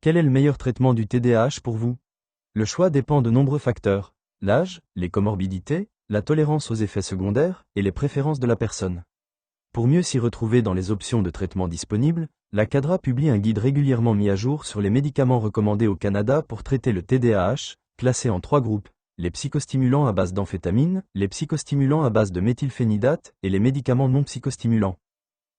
Quel est le meilleur traitement du TDAH pour vous? Le choix dépend de nombreux facteurs: l'âge, les comorbidités, la tolérance aux effets secondaires et les préférences de la personne. Pour mieux s'y retrouver dans les options de traitement disponibles, la CADRA publie un guide régulièrement mis à jour sur les médicaments recommandés au Canada pour traiter le TDAH, classés en 3 groupes: les psychostimulants à base d'amphétamine, les psychostimulants à base de méthylphénidate et les médicaments non psychostimulants.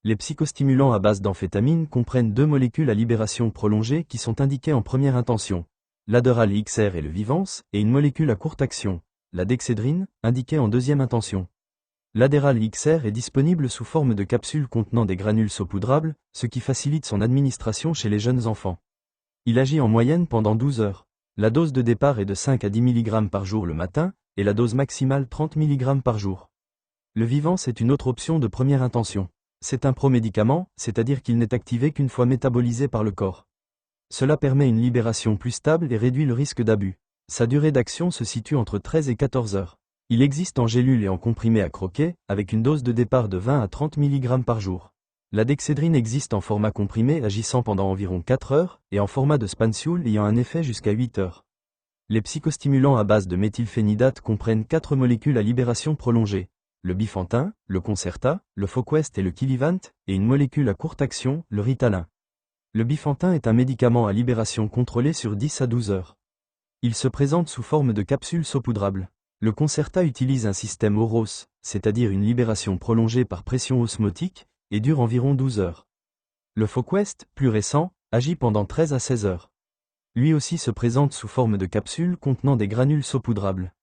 Les psychostimulants à base d'amphétamine comprennent 2 molécules à libération prolongée qui sont indiquées en première intention: l'Adderall XR et le Vivance, et une molécule à courte action, la dexédrine, indiquée en deuxième intention. L'Adderall XR est disponible sous forme de capsules contenant des granules saupoudrables, ce qui facilite son administration chez les jeunes enfants. Il agit en moyenne pendant 12 heures. La dose de départ est de 5 à 10 mg par jour le matin, et la dose maximale 30 mg par jour. Le Vivance est une autre option de première intention. C'est un promédicament, c'est-à-dire qu'il n'est activé qu'une fois métabolisé par le corps. Cela permet une libération plus stable et réduit le risque d'abus. Sa durée d'action se situe entre 13 et 14 heures. Il existe en gélule et en comprimé à croquer, avec une dose de départ de 20 à 30 mg par jour. La dexédrine existe en format comprimé agissant pendant environ 4 heures, et en format de spansule ayant un effet jusqu'à 8 heures. Les psychostimulants à base de méthylphénidate comprennent 4 molécules à libération prolongée: le Bifantin, le Concerta, le Foquest et le Kilivant, et une molécule à courte action, le Ritalin. Le Bifantin est un médicament à libération contrôlée sur 10 à 12 heures. Il se présente sous forme de capsules saupoudrables. Le Concerta utilise un système OROS, c'est-à-dire une libération prolongée par pression osmotique, et dure environ 12 heures. Le Foquest, plus récent, agit pendant 13 à 16 heures. Lui aussi se présente sous forme de capsules contenant des granules saupoudrables.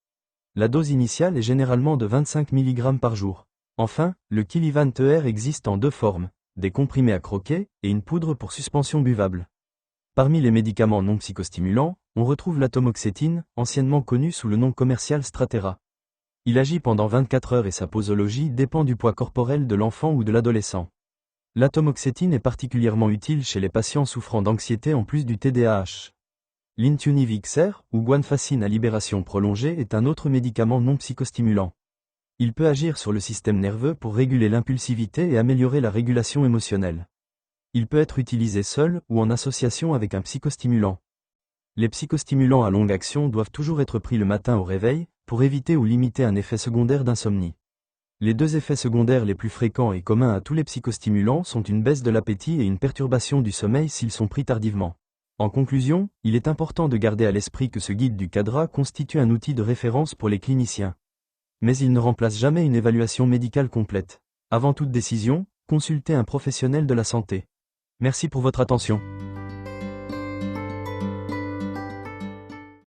La dose initiale est généralement de 25 mg par jour. Enfin, le Kilivant ER existe en 2 formes, des comprimés à croquer et une poudre pour suspension buvable. Parmi les médicaments non psychostimulants, on retrouve l'atomoxétine, anciennement connu sous le nom commercial Strattera. Il agit pendant 24 heures et sa posologie dépend du poids corporel de l'enfant ou de l'adolescent. L'atomoxétine est particulièrement utile chez les patients souffrant d'anxiété en plus du TDAH. L'Intuniv XR, ou guanfacine à libération prolongée, est un autre médicament non psychostimulant. Il peut agir sur le système nerveux pour réguler l'impulsivité et améliorer la régulation émotionnelle. Il peut être utilisé seul ou en association avec un psychostimulant. Les psychostimulants à longue action doivent toujours être pris le matin au réveil, pour éviter ou limiter un effet secondaire d'insomnie. Les 2 effets secondaires les plus fréquents et communs à tous les psychostimulants sont une baisse de l'appétit et une perturbation du sommeil s'ils sont pris tardivement. En conclusion, il est important de garder à l'esprit que ce guide du CADRA constitue un outil de référence pour les cliniciens. Mais il ne remplace jamais une évaluation médicale complète. Avant toute décision, consultez un professionnel de la santé. Merci pour votre attention.